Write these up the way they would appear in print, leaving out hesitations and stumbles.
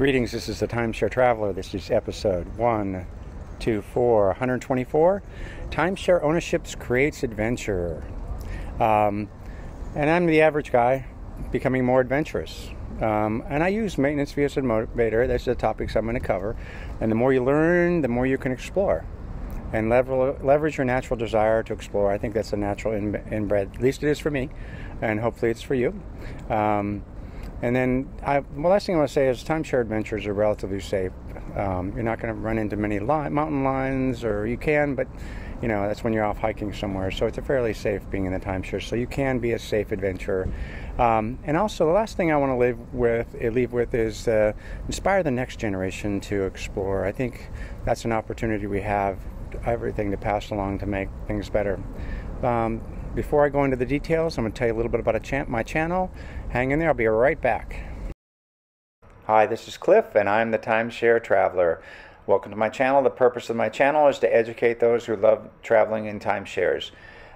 Greetings, this is the Timeshare Traveler. This is episode 124. Timeshare Ownership Creates Adventure. And I'm the average guy becoming more adventurous. And I use maintenance fee as a motivator. That's the topics I'm going to cover. And the more you learn, the more you can explore. And leverage your natural desire to explore. I think that's a natural inbred. At least it is for me. And hopefully it's for you. And then, the last thing I want to say is timeshare adventures are relatively safe. You're not going to run into many mountain lions, or you can, but you know that's when you're off hiking somewhere. So it's a fairly safe being in the timeshare. So you can be a safe adventurer. And also, the last thing I want to leave with is inspire the next generation to explore. I think that's an opportunity we have, everything to pass along to make things better. Before I go into the details, I'm going to tell you a little bit about my channel. Hang in there, I'll be right back. Hi, this is Cliff, and I'm the Timeshare Traveler. Welcome to my channel. The purpose of my channel is to educate those who love traveling in timeshares.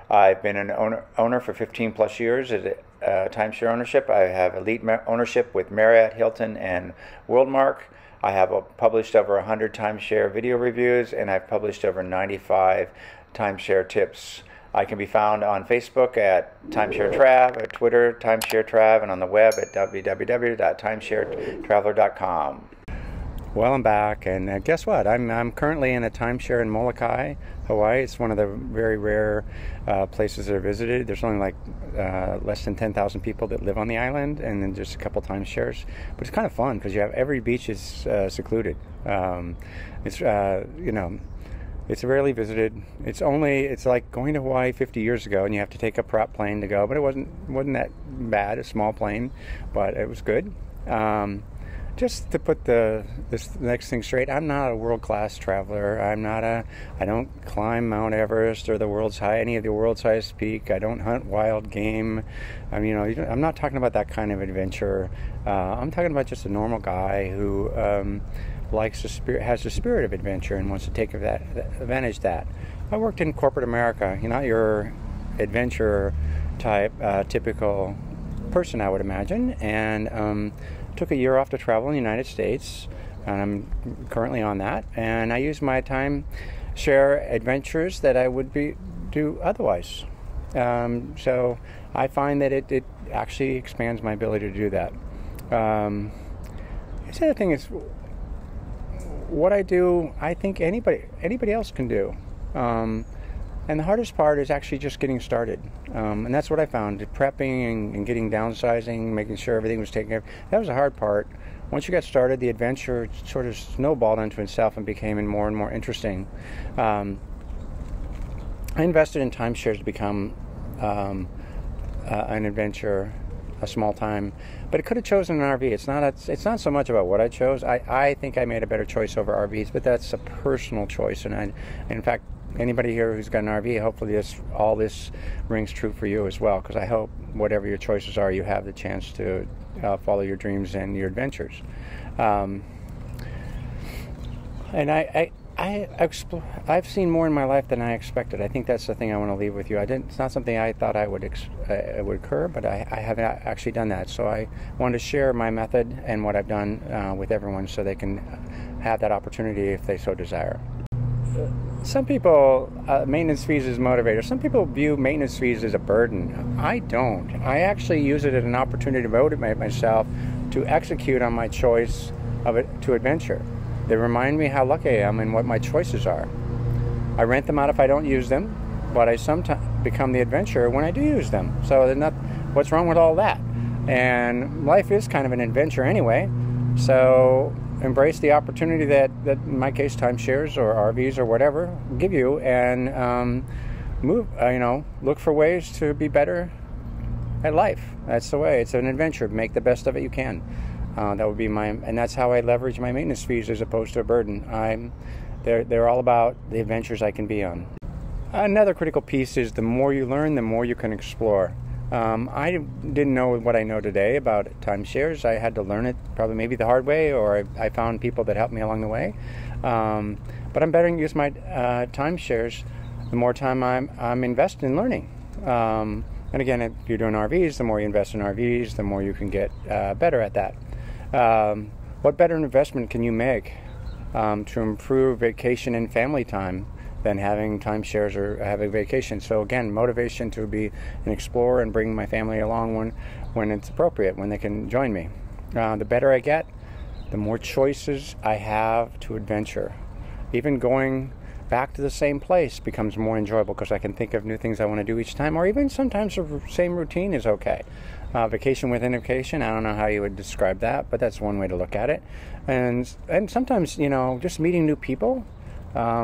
I've been an owner for 15 plus years at timeshare ownership. I have elite ownership with Marriott, Hilton, and Worldmark. I have published over 100 timeshare video reviews, and I've published over 95 timeshare tips. I can be found on Facebook at Timeshare Trav, at Twitter, Timeshare Trav, and on the web at www.timesharetraveler.com. Well, I'm back, and guess what? I'm currently in a timeshare in Molokai, Hawaii. It's one of the very rare places that are visited. There's only like less than 10,000 people that live on the island, and then just a couple timeshares. But it's kind of fun because you have every beach is secluded. It's rarely visited. It's like going to Hawaii 50 years ago, and you have to take a prop plane to go. But it wasn't that bad, a small plane, but it was good. Just to put this next thing straight, I'm not a world-class traveler. I don't climb Mount Everest or any of the world's highest peak. I don't hunt wild game. I'm not talking about that kind of adventure. I'm talking about just a normal guy who has the spirit of adventure and wants to take advantage of that. I worked in corporate America. You're not your adventure type, typical person, I would imagine, and took a year off to travel in the United States, and I'm currently on that. And I use my time share adventures that I would do otherwise. So I find that it actually expands my ability to do that. The other thing is, what I do, I think anybody else can do. And the hardest part is actually just getting started. And that's what I found. Prepping and getting downsizing, making sure everything was taken care of. That was the hard part. Once you got started, the adventure sort of snowballed into itself and became more and more interesting. I invested in timeshares to become an adventure, a small time, but it could have chosen an RV. It's not so much about what I chose. I think I made a better choice over RVs, but that's a personal choice. And in fact, anybody here who's got an RV, hopefully all this rings true for you as well, because I hope whatever your choices are, you have the chance to follow your dreams and your adventures. And I've seen more in my life than I expected. I think that's the thing I want to leave with you. It's not something I thought it would occur, but I haven't actually done that. So I wanted to share my method and what I've done with everyone, so they can have that opportunity if they so desire. Some people, maintenance fees as motivators. Some people view maintenance fees as a burden. I don't. I actually use it as an opportunity to motivate myself to execute on my choice to adventure. They remind me how lucky I am and what my choices are. I rent them out if I don't use them, but I sometimes become the adventurer when I do use them. So what's wrong with all that? And life is kind of an adventure anyway. So embrace the opportunity that in my case timeshares or RVs or whatever give you, and look for ways to be better at life. That's the way. It's an adventure. Make the best of it you can. That would be and that's how I leverage my maintenance fees as opposed to a burden. They're all about the adventures I can be on. Another critical piece is the more you learn, the more you can explore. I didn't know what I know today about timeshares. I had to learn it probably maybe the hard way, or I found people that helped me along the way. But I'm better to use my timeshares the more time I'm invested in learning. And again, if you're doing RVs, the more you invest in RVs, the more you can get better at that. what better investment can you make to improve vacation and family time than having timeshares or having vacation? So again, motivation to be an explorer and bring my family along when it's appropriate, when they can join me. The better I get, the more choices I have to adventure. Even going back to the same place becomes more enjoyable because I can think of new things I want to do each time, or even sometimes the same routine is okay. Vacation within a vacation, I don't know how you would describe that, but that's one way to look at it. And sometimes, you know, just meeting new people,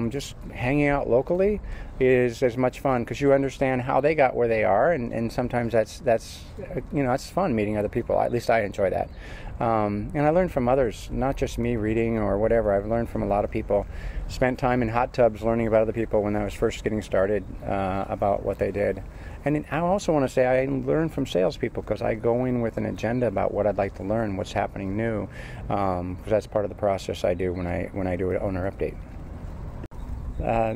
just hanging out locally is as much fun because you understand how they got where they are, and sometimes that's you know, it's fun meeting other people. At least I enjoy that. And I learn from others, not just me reading or whatever. I've learned from a lot of people. Spent time in hot tubs learning about other people when I was first getting started about what they did. And I also want to say I learn from salespeople because I go in with an agenda about what I'd like to learn, what's happening new, because that's part of the process I do when I do an owner update.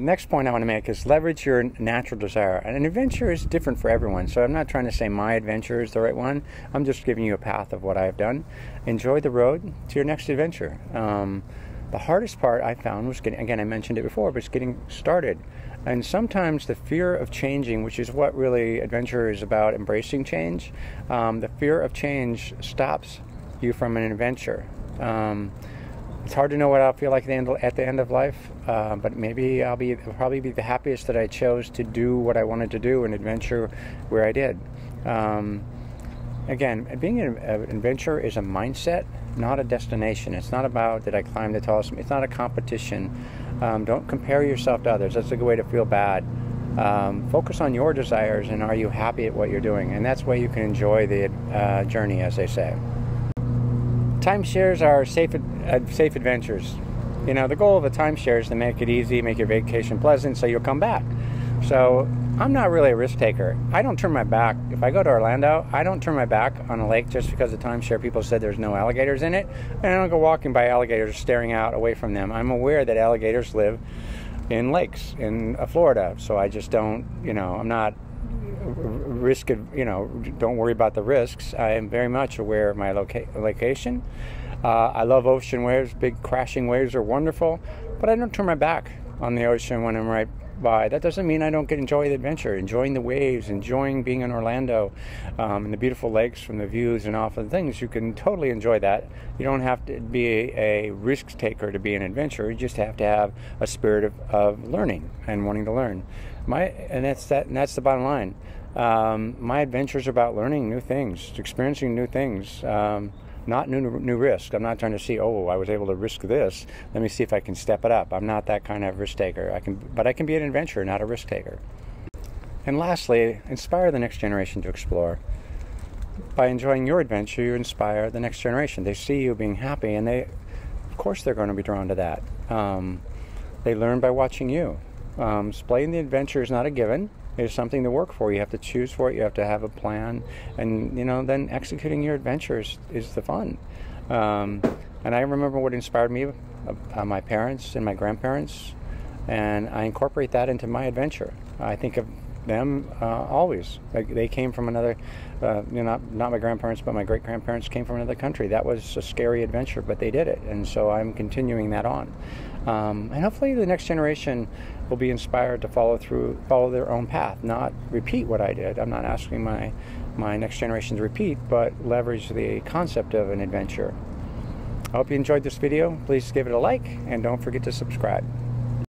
Next point I want to make is leverage your natural desire. And an adventure is different for everyone, so I'm not trying to say my adventure is the right one. I'm just giving you a path of what I've done. Enjoy the road to your next adventure. The hardest part I found was getting, again, I mentioned it before, but it's getting started. And sometimes the fear of changing, which is what really adventure is about, embracing change, the fear of change stops you from an adventure. It's hard to know what I'll feel like at the end of life, but maybe I'll probably be the happiest that I chose to do what I wanted to do, an adventure where I did. Again, being an adventure is a mindset, not a destination. It's not about did I climb the tallest. It's not a competition. Don't compare yourself to others. That's a good way to feel bad. Focus on your desires and are you happy at what you're doing, and that's why you can enjoy the journey, as they say. Timeshares are safe adventures. You know, the goal of a timeshare is to make it easy, make your vacation pleasant, so you'll come back. So I'm not really a risk taker. I don't turn my back. If I go to Orlando, I don't turn my back on a lake just because the timeshare people said there's no alligators in it. And I don't go walking by alligators staring out away from them. I'm aware that alligators live in lakes in Florida, so I just don't, you know, I'm not don't worry about the risks. I am very much aware of my location. I love ocean waves. Big crashing waves are wonderful, but I don't turn my back on the ocean when I'm right by. That doesn't mean I don't enjoy the adventure, enjoying the waves, enjoying being in Orlando, and the beautiful lakes from the views and all of the things. You can totally enjoy that. You don't have to be a risk taker to be an adventurer. You just have to have a spirit of learning and wanting to learn. And that's the bottom line. My adventures are about learning new things, experiencing new things, not new risk. I'm not trying to see, oh, I was able to risk this. Let me see if I can step it up. I'm not that kind of risk taker. But I can be an adventurer, not a risk taker. And lastly, inspire the next generation to explore. By enjoying your adventure, you inspire the next generation. They see you being happy, and of course they're going to be drawn to that. They learn by watching you. Displaying the adventure is not a given. It's something to work for. You have to choose for it. You have to have a plan, and then executing your adventures is the fun. And I remember what inspired me, my parents and my grandparents, and I incorporate that into my adventure. I think of them always. They came from another, not my grandparents, but my great grandparents came from another country. That was a scary adventure, but they did it, and so I'm continuing that on. And hopefully the next generation will be inspired to follow their own path, not repeat what I did. I'm not asking my next generation to repeat, but leverage the concept of an adventure. I hope you enjoyed this video. Please give it a like, and don't forget to subscribe.